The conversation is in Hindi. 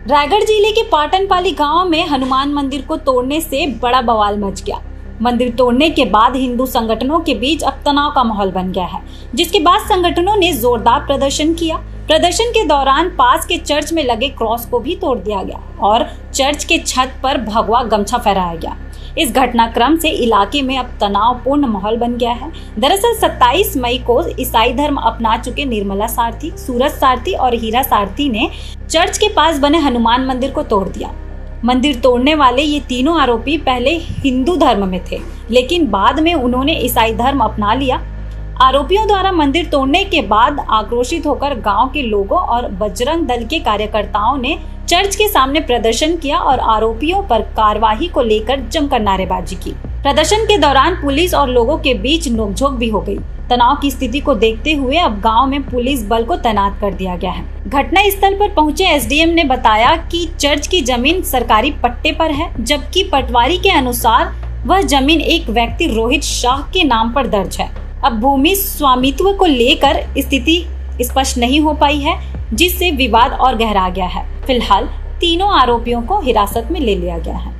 रायगढ़ जिले के पाटनपाली गांव में हनुमान मंदिर को तोड़ने से बड़ा बवाल मच गया। मंदिर तोड़ने के बाद हिंदू संगठनों के बीच अब तनाव का माहौल बन गया है, जिसके बाद संगठनों ने जोरदार प्रदर्शन किया। प्रदर्शन के दौरान पास के चर्च में लगे क्रॉस को भी तोड़ दिया गया और चर्च के छत पर भगवा गमछा फहराया गया। इस घटनाक्रम से इलाके में अब तनावपूर्ण माहौल बन गया है। दरअसल 27 मई को ईसाई धर्म अपना चुके निर्मला सारथी, सूरज सारथी और हीरा सारथी ने चर्च के पास बने हनुमान मंदिर को तोड़ दिया। मंदिर तोड़ने वाले ये तीनों आरोपी पहले हिंदू धर्म में थे, लेकिन बाद में उन्होंने ईसाई धर्म अपना लिया। आरोपियों द्वारा मंदिर तोड़ने के बाद आक्रोशित होकर गांव के लोगों और बजरंग दल के कार्यकर्ताओं ने चर्च के सामने प्रदर्शन किया और आरोपियों पर कार्रवाई को लेकर जमकर नारेबाजी की। प्रदर्शन के दौरान पुलिस और लोगों के बीच नोकझोंक भी हो गई। तनाव की स्थिति को देखते हुए अब गांव में पुलिस बल को तैनात कर दिया गया है। घटना स्थल पर पहुंचे एसडीएम ने बताया कि चर्च की जमीन सरकारी पट्टे पर है, जबकि पटवारी के अनुसार वह जमीन एक व्यक्ति रोहित शाह के नाम पर दर्ज है। अब भूमि स्वामित्व को लेकर स्थिति स्पष्ट नहीं हो पाई है, जिससे विवाद और गहरा गया है। फिलहाल तीनों आरोपियों को हिरासत में ले लिया गया है।